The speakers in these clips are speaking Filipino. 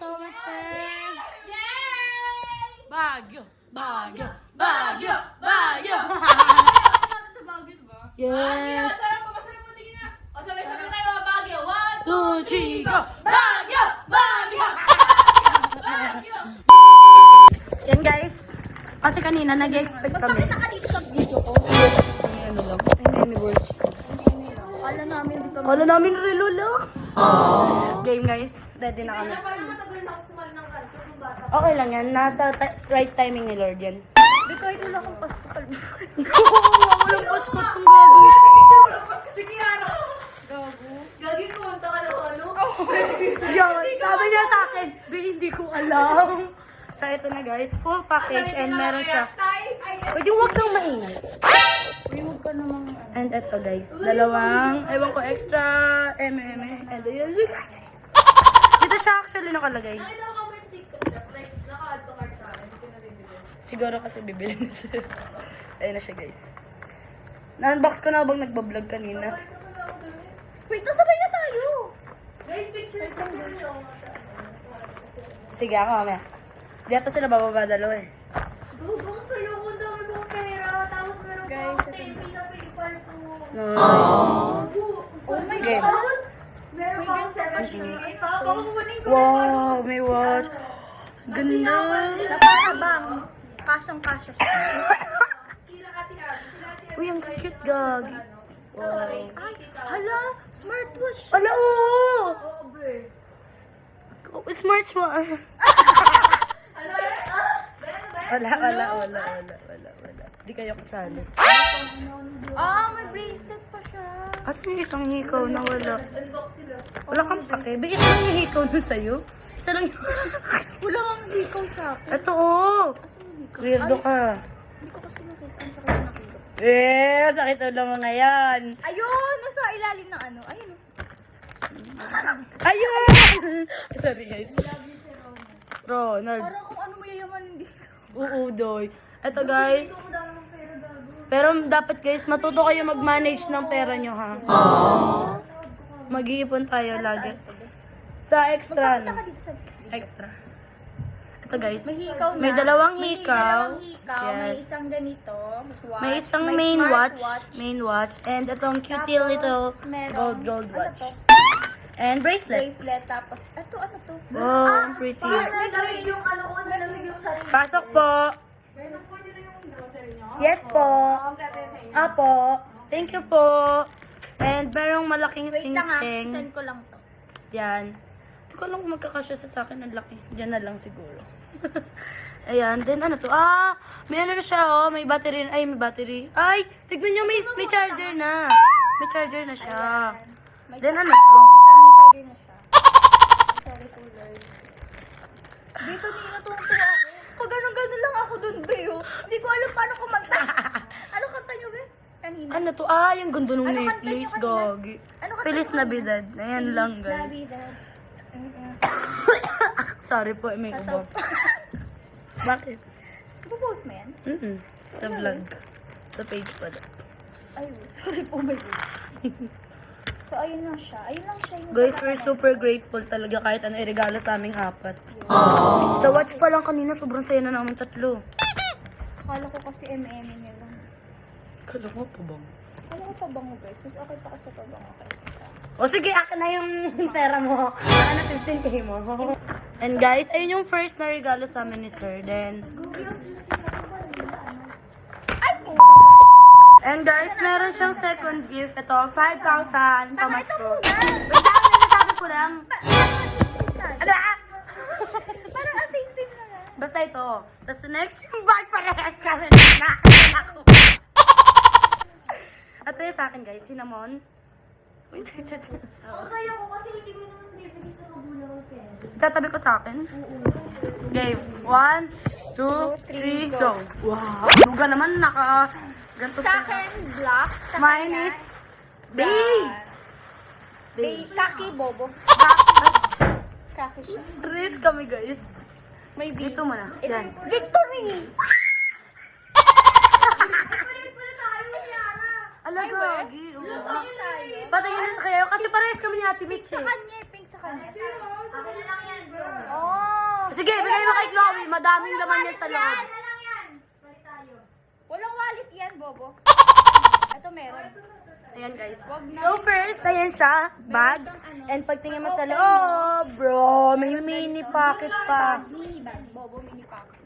so much, sir. Baguio, Baguio, Baguio, Baguio. Sa Baguio, diba? Yes. Masarap mo, tingin na. O, sabay-sabay tayo, Baguio. 2, 3, go! Baguio! Baguio! Baguio! Yan guys. Kasi kanina nag-expect kami. Magpakita ka dito sa video ko. May ano lang. May words. Kala namin dito. Kala namin relo lang. Game guys. Ready na kami. Matagal na ako sumali ng kanto ng bata. Okay lang yan. Nasa right timing ni Lord yan. Dito ay wala akong pasto kalbo. Walang paskot kung gago. Sige, ano? Gago. Gagi ko, punta ka ng ano? Yan. Sabi niya sa akin, hindi ko alam. So ito na guys. Full package and meron siya. Pwede huwag kang maingay. Huwag ka namang And ito guys. Dalawang, ewan ko, extra MM. And ayan. Dito siya actually nakalagay. Nakita ko may TikTok siya. Like, naka-add to cart sa akin. Hindi ko nabibili. Siguro kasi bibili na siya. Ayun na siya guys. Na-unbox ko na habang nagbablog kanina. Wait, nasabay na tayo! Guys, pictures lang dito. Sige ako mamaya. Di pa sila bababa dalawa eh. Gugong sa'yo ko dami kong pera. Tapos meron Guys, pa ako tape sa paper ko. Nice. Oh my Game. God. Tapos, meron pa ako sa Wow, may watch. Ganda. Napakabang. Kasyang-kasya siya. Uy, ang cute gagi. Wow. Ay, hala, smartwatch. Ala, oo! Oo, be. Smart mo. Wala. Di kayo kasali. Ah, may bracelet pa siya. Asan yung isang hikaw na wala? Unbox sila. Wala kang pake. Bigyan lang yung hikaw na sa'yo. Isa lang yung... Wala kang hikaw sa akin. Ito, oh! Asan yung hikaw? Weirdo ka. Hindi ko kasi nakita. Ang sakit na nakita. Sakit ulo mo ngayon. Ayun! Nasa ilalim ng ano. Ayun. Ayun! Sorry guys. Ronald. Parang kung ano mayayamanin dito. Oo, doy. Ito guys. Ito ko dami ng pera gago. Pero dapat guys, matuto kayo mag-manage ng pera nyo ha. Mag-iipon tayo lagi. Sa extra, Magpakita no? ka dito sa... Extra. Ito guys. May hikaw na. May dalawang May hikaw. dalawang hikaw. May Yes. isang ganito. Watch. May isang May main watch. smartwatch. Main watch. And itong cute Tapos, little merong- gold ano watch. to? And bracelet. Bracelet. Tapos, ito, ano to? Wow, ang pretty. Nilamig yung ano ko. Nilamig yung sarili. Pasok po. Yes po. Apo. Thank you po. And merong malaking Wait lang ha. singsing. Send ko lang to. Yan. Hindi ko alam kung magkakasya sa akin. Ang laki. Diyan na lang siguro. Ayan. Then ano to? May ano na siya oh. May battery. Ay, may battery. Ay, tignan nyo. May charger na. May charger na siya. May Then ano charger. to? Kita, may charger na siya. Sorry po, Lord. Dito, hindi natutuwa ako. Pag gano'n lang ako dun, Beo. Hindi ko alam paano kumanta. Ano kanta nyo, Be? Kanina. Ano to? Yung ganda ng Ano kanta necklace. niyo kanina? Gagi. Ano kanta Feliz niyo? Navidad. Ayan lang Feliz guys. Navidad. Sorry po. May ubo. Bakit? Ipo-post mo yan? Sa vlog. Sa page pa daw. Ay, sorry po, my God. So, ayun lang siya. Ayun lang siya. Yung Guys, sa we're kanan. super grateful talaga kahit ano iregalo sa aming apat. Sa watch pa lang kanina, sobrang saya na namin tatlo. Akala ko kasi M&M niya lang. Kala mo pa bang? Akala ko pabango, guys. Mas okay pa kasi pabango kaysa sa akin. O sige, akin na yung pera mo. Akin na 15k mo. And guys, ayun yung first na regalo sa amin ni Sir. Then, Ay, po! and guys, meron siyang second gift. Ito, 5,000 pamasko. Ito muna! Wait lang, nasabi ko lang. Ano? Parang asing-sing na nga. Basta ito. Tapos next yung bag parehas kami na. Ako. At yung sa akin guys, cinnamon. Wait, chat na. Masaya ko kasi hindi ko naman bibigay sa magulang ko pera. Tatabi ko sa akin. Game. 1, 2, 3, go. Wow. Luga naman naka... Ganto Sa akin, black. Sa Mine kanya, is beige. Kaki bobo. Kaki siya. Race kami guys. May dito mo na. Yan. Victory! Ala, gagi. Tayo. Patingin kayo kasi parehas kami ni Ate Pink Mitch sa eh. kanya, pink sa kanya. Akin na lang yan, bro. Oh! Sige, bigay mo kay Chloe. Madaming laman yan sa loob. na lang yan. Balik tayo. Walang wallet yan, Bobo. Ito meron. Ayan guys. So first, ayan siya, bag. And pagtingin mo sa loob, bro, may mini pocket pa. Mini bag, Bobo, mini pocket.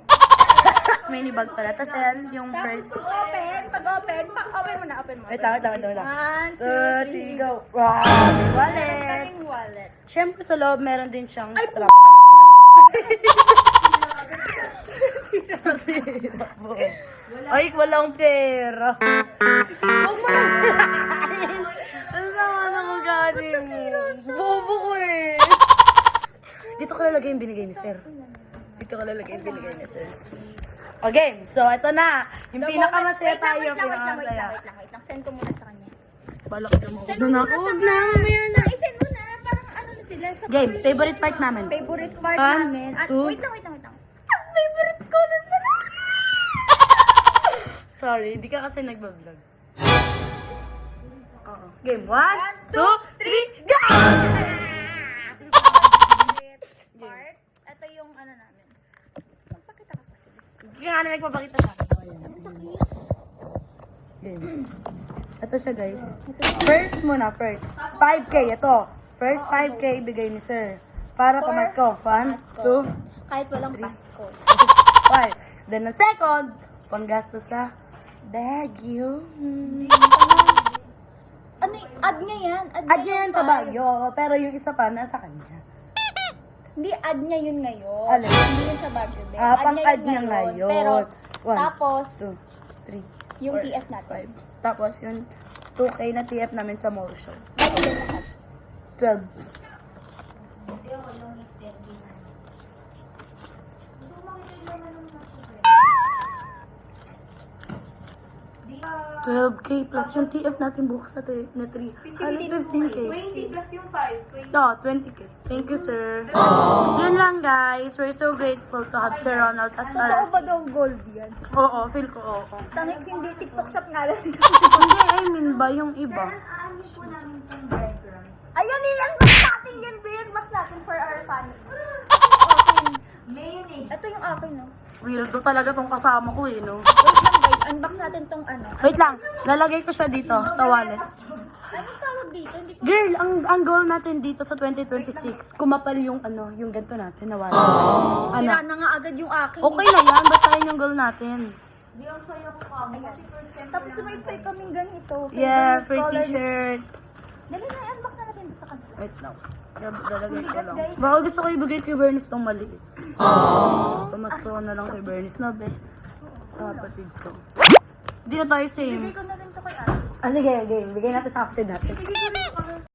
Mini bag pala. Tapos ayan, yung first. Pag-open mo na, open mo. Wait lang. 1, 2, 3. Go. Wow, may wallet. Kaming wallet. Siyempre sa loob, meron din siyang strap. Ay, walang pera. Huwag mo na. Ano naman ang ugali mo? Bobo ko eh. Dito ko lalagay yung binigay ni sir. Dito ko lalagay yung binigay ni sir. Okay, so ito na. Yung pinakamasaya tayo. Wait Pinakamasaya. lang. Send ko muna sa kanya. Balak ka mo. Huwag na ako. Huwag na. Mamaya na. I-send mo na. Parang ano na sila. Sa Game, favorite part namin. favorite part 1, namin. 2. Wait lang. Ang favorite color na lang. Sorry, hindi ka kasi nagbablog. Oo. Game, 1, 2, 3, go! Favorite part. Ito yung ano namin. Magpakita ka kasi. Hindi ka nga na nagpapakita sa akin. Oh, ayan. Sa case. Game. Ito siya guys. First muna, first. 5K, ito. First 5K bigay ni sir. Para pamasko. 1, 2, Kahit walang Pasko. 5. Then the second, panggastos sa Baguio. Ano add niya yan? Add niya yan sa Baguio, pero yung isa pa nasa kanya. Hindi, add niya yun ngayon. Alin? Hindi yun sa Baguio. Pang-add niya ngayon. Pero, 1, tapos, 2, 3, yung 4, TF natin. 5. Tapos yung 2K na TF namin sa mall show. Bago din lahat. 12. 12K plus yung TF natin bukas na 3. Ano, 15K? 20 plus yung 5. No, 20K. Thank you, sir. Yun lang, guys. We're so grateful to have Sir Ronald as Totoo our... ba daw gold yan? Oo, feel ko oo. Tangik hindi TikTok shop nga lang. Hindi, I mean ba yung iba? Ayun, i-unbox natin yan, i-unbox natin for our family. Ito yung akin. Mayonnaise. Ito yung akin, no? Weirdo talaga tong kasama ko eh, no? Wait lang, guys. Unbox natin tong ano. Wait lang, lalagay ko siya dito sa wallet. Anong tawag dito? Hindi ko... Girl, ang goal natin dito sa 2026, kumapal yung ano, yung ganito natin na wallet. Ano? Sira na nga agad yung akin. Okay na yan, basta yun yung goal natin. Di ang saya ko kami. Kasi first time. Tapos may free kaming ganito. Yeah, Favorite free color. t-shirt. Dali na, i-unbox na natin ito sa kanila. Wait lang. Lalagay ko lang. Guys. Baka gusto ko ibigay kay Bernice tong maliit. Pamasko ko na lang kay Bernice na, be. Sa kapatid ko. Hindi na tayo same. Bigay ko na rin to kay Ate. Ah, sige, game. Bigay natin sa kapatid natin. Bigay ko rin